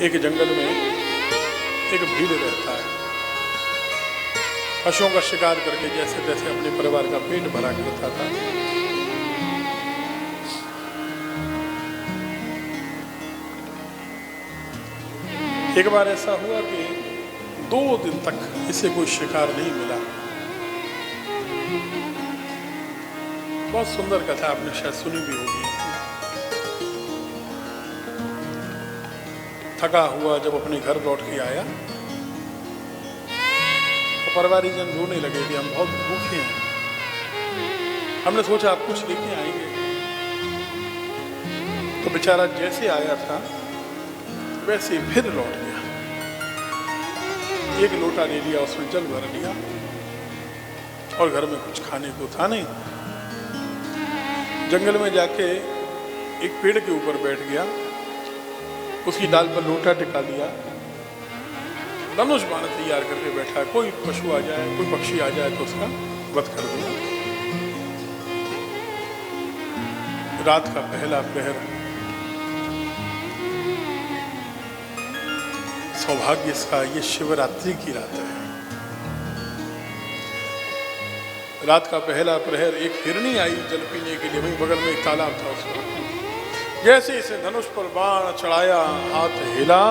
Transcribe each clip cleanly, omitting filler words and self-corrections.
एक जंगल में एक भीड़ रहता है, पशुओं का शिकार करके जैसे तैसे अपने परिवार का पेट भरा करता था। एक बार ऐसा हुआ कि 2 दिन तक इसे कोई शिकार नहीं मिला। बहुत सुंदर कथा, आपने शायद सुनी भी होगी। थका हुआ जब अपने घर लौट के आया तो परिवारजन रोने लगे कि हम बहुत भूखे हैं। हमने सोचा आप कुछ लेके आएंगे। तो बेचारा जैसे आया था वैसे फिर लौट गया। एक लोटा ले लिया, उसमें जल भर लिया और घर में कुछ खाने को था नहीं। जंगल में जाके एक पेड़ के ऊपर बैठ गया, उसकी डाल पर लोटा टिका दिया, धनुष बाण तैयार करके बैठा है। कोई पशु आ जाए, कोई पक्षी आ जाए तो उसका वध कर दूंगा। रात का पहला पहर, सौभाग्य इसका ये शिवरात्रि की रात है। रात का पहला प्रहर, एक हिरनी आई जल पीने के लिए, वहीं बगल में एक तालाब था उसका। जैसे इसे धनुष पर बाण चढ़ाया, हाथ हिला,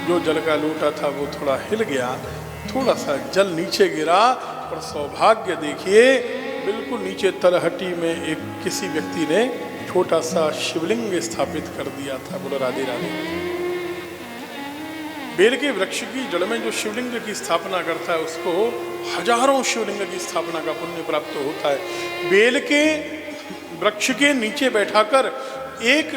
जो जल का लोटा था वो थोड़ा हिल गया, थोड़ा सा जल नीचे गिरा और सौभाग्य देखिए बिल्कुल नीचे तरहटी में एक किसी व्यक्ति ने छोटा सा शिवलिंग स्थापित कर दिया था। बोलो राधे राधे। बेल के वृक्ष की जड़ में जो शिवलिंग की स्थापना करता है उसको हजारों शिवलिंग की स्थापना का पुण्य प्राप्त होता है। बेल के वृक्ष के नीचे बैठाकर एक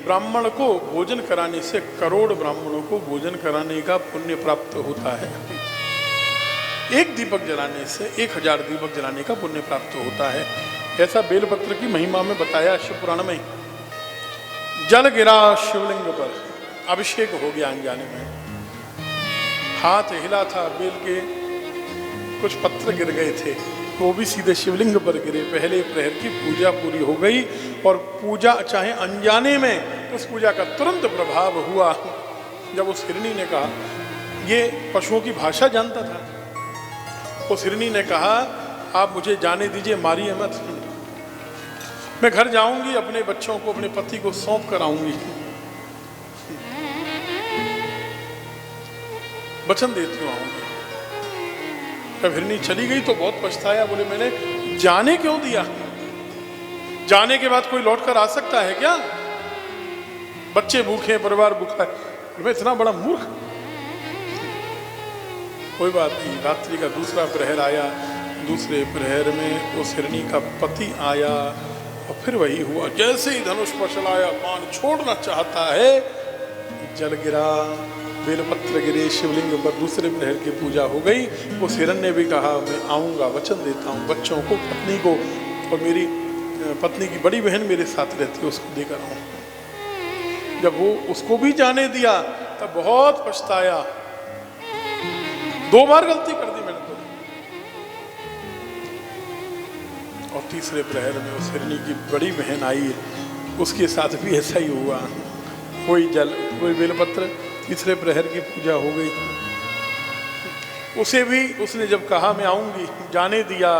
ब्राह्मण को भोजन कराने से करोड़ ब्राह्मणों को भोजन कराने का पुण्य प्राप्त होता है। एक दीपक जलाने से 1000 दीपक जलाने का पुण्य प्राप्त होता है। ऐसा बेलपत्र की महिमा में बताया शिव पुराण में। जल गिरा शिवलिंग पर, अभिषेक हो गया अनजाने में। हाथ हिला था, बेल के कुछ पत्र गिर गए थे, वो भी सीधे शिवलिंग पर गिरे। पहले प्रहर की पूजा पूरी हो गई और पूजा चाहे अनजाने में उस पूजा का तुरंत प्रभाव हुआ। जब उस हिरनी ने कहा, ये पशुओं की भाषा जानता था, उस हिरनी ने कहा आप मुझे जाने दीजिए, मारिए मत, मैं घर जाऊंगी, अपने बच्चों को, अपने पति को सौंप कर आऊंगी, वचन देती हूँ आऊंगी। जब हिरनी चली गई तो बहुत पछताया, बोले मैंने जाने क्यों दिया? जाने के बाद कोई लौट कर आ सकता है क्या? बच्चे भूखे, परिवार भूखा है, मैं इतना बड़ा मूर्ख। कोई बात नहीं। रात्रि का दूसरा प्रहर आया, दूसरे प्रहर में उस हिरनी का पति आया और फिर वही हुआ। जैसे ही धनुष पर चलाया, बाण छोड़ना चाहता है, जल गिरा, बेलपत्र गिरे शिवलिंग पर। दूसरे प्रहर की पूजा हो गई। उस हिरण ने भी कहा मैं आऊँगा, वचन देता हूँ, बच्चों को, पत्नी को, और मेरी पत्नी की बड़ी बहन मेरे साथ रहती है, उसको देकर आऊँ। जब वो उसको भी जाने दिया तब बहुत पछताया, 2 बार गलती कर दी मैंने तो। और तीसरे प्रहर में उस हिरनी की बड़ी बहन आई, उसके साथ भी ऐसा ही हुआ। कोई जल, कोई बेलपत्र, तीसरे प्रहर की पूजा हो गई। उसे भी उसने जब कहा मैं आऊंगी, जाने दिया।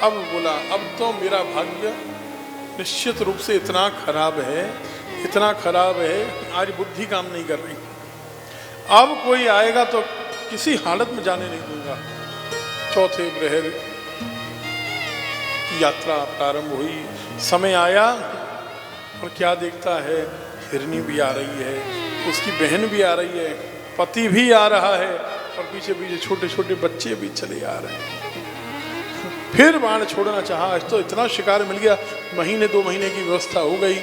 अब बोला अब तो मेरा भाग्य निश्चित रूप से इतना खराब है, इतना खराब है, आज बुद्धि काम नहीं कर रही। अब कोई आएगा तो किसी हालत में जाने नहीं दूंगा। चौथे प्रहर की यात्रा प्रारंभ हुई। समय आया और क्या देखता है, हिरनी भी आ रही है, उसकी बहन भी आ रही है, पति भी आ रहा है और पीछे पीछे छोटे छोटे बच्चे भी चले आ रहे हैं। फिर बाण छोड़ना चाहा, आज तो इतना शिकार मिल गया, महीने 2 महीने की व्यवस्था हो गई।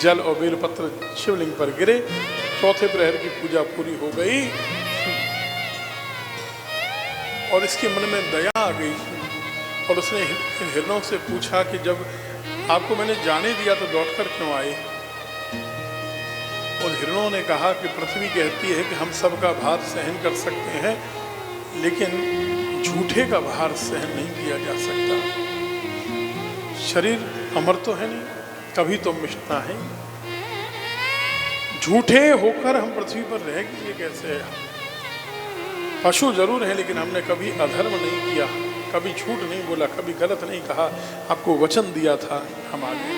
जल और बेलपत्र शिवलिंग पर गिरे, चौथे प्रहर की पूजा पूरी हो गई और इसके मन में दया आ गई और उसने इन हिरणों से पूछा कि जब आपको मैंने जाने दिया तो लौटकर क्यों आए? और हिरणों ने कहा कि पृथ्वी कहती है कि हम सबका भार सहन कर सकते हैं, लेकिन झूठे का भार सहन नहीं किया जा सकता। शरीर अमर तो है नहीं, कभी तो मिटना है। झूठे होकर हम पृथ्वी पर रहेंगे कैसे? पशु जरूर हैं, लेकिन हमने कभी अधर्म नहीं किया, कभी झूठ नहीं बोला, कभी गलत नहीं कहा। आपको वचन दिया था, हम आ गए।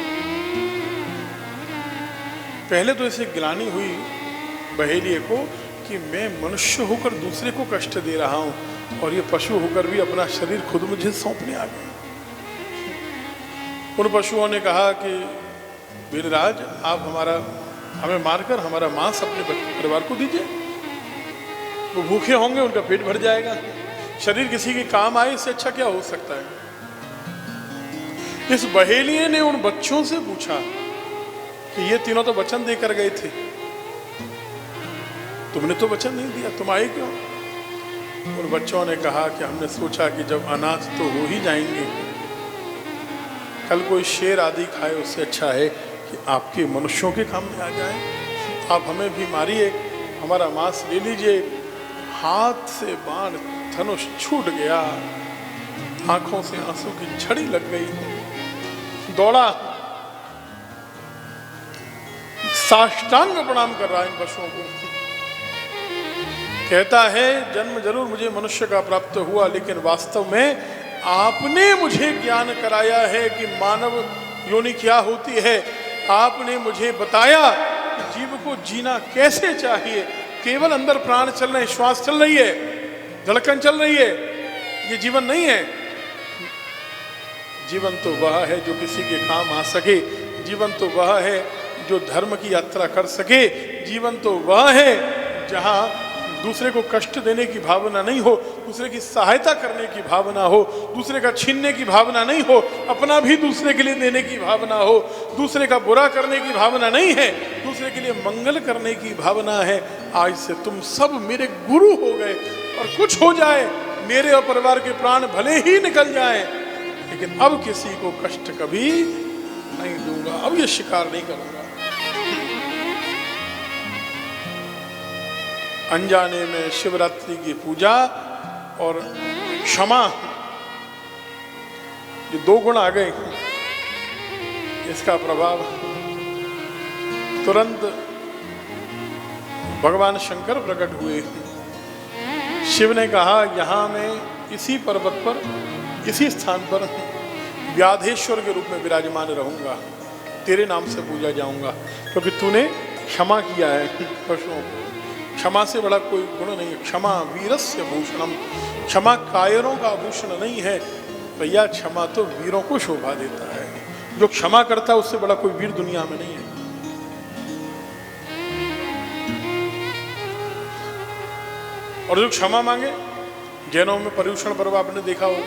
पहले तो इसे गिलानी हुई बहेलिए को कि मैं मनुष्य होकर दूसरे को कष्ट दे रहा हूं, और ये पशु होकर भी अपना शरीर खुद मुझे सौंपने आ गए। उन पशुओं ने कहा कि वीरराज, आप हमें मारकर हमारा मांस अपने परिवार को दीजिए, वो भूखे होंगे, उनका पेट भर जाएगा। शरीर किसी के काम आए, इससे अच्छा क्या हो सकता है? इस बहेलिए ने उन बच्चों से पूछा कि ये तीनों तो वचन देकर गए थे, तुमने तो वचन नहीं दिया, तुम आए क्यों? उन बच्चों ने कहा कि हमने सोचा कि जब अनाथ तो हो ही जाएंगे, कल कोई शेर आदि खाए, उससे अच्छा है कि आपके मनुष्यों के काम में आ जाए। आप हमें भी मारिए, हमारा मांस ले लीजिए। हाथ से बाण धनुष छूट गया, आंखों से आंसू की झड़ी लग गई। दौड़ा, साष्टांग प्रणाम कर रहा है इन पशुओं को। कहता है, जन्म जरूर मुझे मनुष्य का प्राप्त हुआ, लेकिन वास्तव में आपने मुझे ज्ञान कराया है कि मानव योनि क्या होती है। आपने मुझे बताया कि जीव को जीना कैसे चाहिए। केवल अंदर प्राण चल रहे, श्वास चल रही है, धड़कन चल रही है, ये जीवन नहीं है। जीवन तो वह है जो किसी के काम आ सके। जीवन तो वह है जो धर्म की यात्रा कर सके। जीवन तो वह है जहां दूसरे को कष्ट देने की भावना नहीं हो, दूसरे की सहायता करने की भावना हो, दूसरे का छीनने की भावना नहीं हो, अपना भी दूसरे के लिए देने की भावना हो, दूसरे का बुरा करने की भावना नहीं है, दूसरे के लिए मंगल करने की भावना है। आज से तुम सब मेरे गुरु हो गए, और कुछ हो जाए, मेरे और परिवार के प्राण भले ही निकल जाएं, लेकिन अब किसी को कष्ट कभी नहीं दूंगा, अब ये शिकार नहीं करूंगा। अनजाने में शिवरात्रि की पूजा और क्षमा, ये दो गुण आ गए, इसका प्रभाव तुरंत भगवान शंकर प्रकट हुए। शिव ने कहा, यहां मैं इसी पर्वत पर, इसी स्थान पर व्याधेश्वर के रूप में विराजमान रहूंगा, तेरे नाम से पूजा जाऊंगा, क्योंकि तूने क्षमा किया है पशुओं को। क्षमा से बड़ा कोई गुण नहीं है। क्षमा वीरस्य भूषणम, क्षमा कायरों का आभूषण नहीं है भैया, क्षमा तो वीरों को शोभा देता है। जो क्षमा करता है उससे बड़ा कोई वीर दुनिया में नहीं है। और जो क्षमा मांगे, जैनों में पर्युषण पर्व आपने देखा होगा,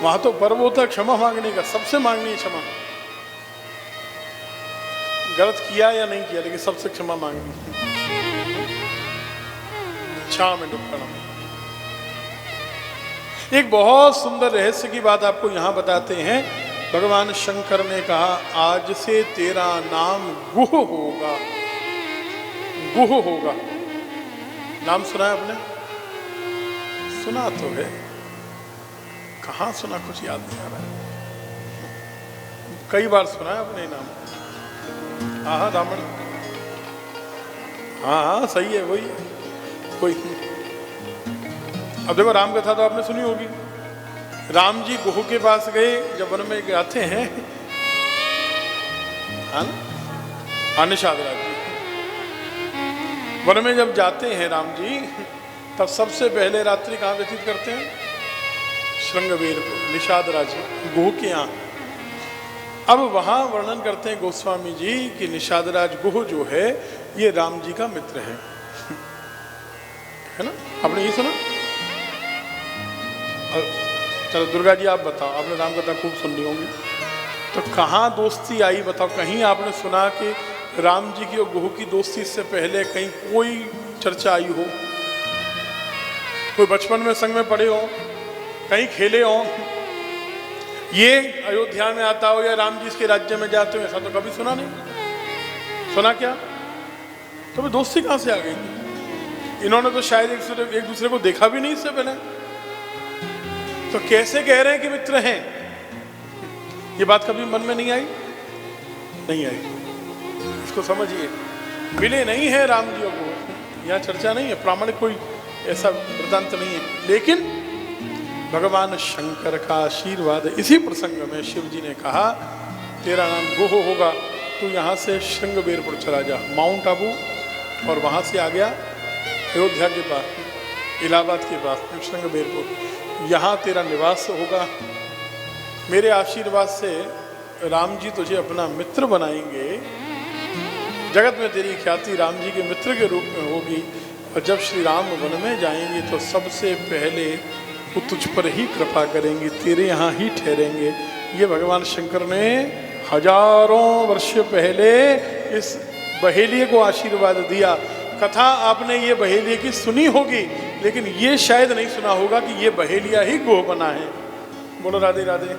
वहां तो पर्व होता है क्षमा मांगने का, सबसे मांगनी है क्षमा। गलत किया या नहीं किया, लेकिन सबसे क्षमा मांगनी। क्षमा दुक्कड़म। एक बहुत सुंदर रहस्य की बात आपको यहां बताते हैं। भगवान शंकर ने कहा, आज से तेरा नाम गुह होगा। गुह होगा, नाम सुना है आपने? सुना तो है, कहां सुना कुछ याद नहीं आ रहा है। कई बार सुना है आपने नाम। हाँ रावण, हाँ सही है, वही है कोई। अब देखो, राम कथा तो आपने सुनी होगी। राम जी गुह के पास गए, जब वन में जाते हैं, हाँ निषाद राज जी वन में जब जाते हैं राम जी, तब सबसे पहले रात्रि कहाँ व्यतीत करते हैं? श्रृंगवेर को, निषाद राज गुह के यहाँ। अब वहां वर्णन करते हैं गोस्वामी जी कि निषाद राज गुह जो है, ये राम जी का मित्र है ना? आपने ये सुना? चलो दुर्गा जी आप बताओ, आपने राम कथा खूब सुन ली होंगी, तो कहाँ दोस्ती आई बताओ? कहीं आपने सुना कि राम जी की और गुह की दोस्ती से पहले कहीं कोई चर्चा आई हो? कोई बचपन में संग में पढ़े हो, कहीं खेले हो, ये अयोध्या में आता हो या राम जी इसके राज्य में जाते हो, ऐसा तो कभी सुना नहीं। सुना क्या? तो भी दोस्ती कहां से आ गई? इन्होंने तो शायद एक दूसरे को देखा भी नहीं इससे पहले, तो कैसे कह रहे हैं कि मित्र हैं? ये बात कभी मन में नहीं आई? नहीं आई। इसको समझिए, मिले नहीं है राम जी को, यहाँ चर्चा नहीं है, प्रामाणिक कोई ऐसा वृतांत नहीं है, लेकिन भगवान शंकर का आशीर्वाद। इसी प्रसंग में शिव जी ने कहा तेरा नाम गोह होगा, तू यहाँ से श्रृंगबेरपुर चला जा, माउंट आबू, और वहाँ से आ गया अयोध्या के पास, इलाहाबाद के पास श्रृंगबेरपुर, यहाँ तेरा निवास होगा। मेरे आशीर्वाद से राम जी तुझे अपना मित्र बनाएंगे, जगत में तेरी ख्याति राम जी के मित्र के रूप में होगी, और जब श्री राम वन में जाएंगे तो सबसे पहले वो तुझ पर ही कृपा करेंगे, तेरे यहाँ ही ठहरेंगे। ये भगवान शंकर ने हजारों वर्ष पहले इस बहेलिये को आशीर्वाद दिया। कथा आपने ये बहेलिये की सुनी होगी, लेकिन ये शायद नहीं सुना होगा कि ये बहेलिया ही गोह बना है। बोलो राधे राधे।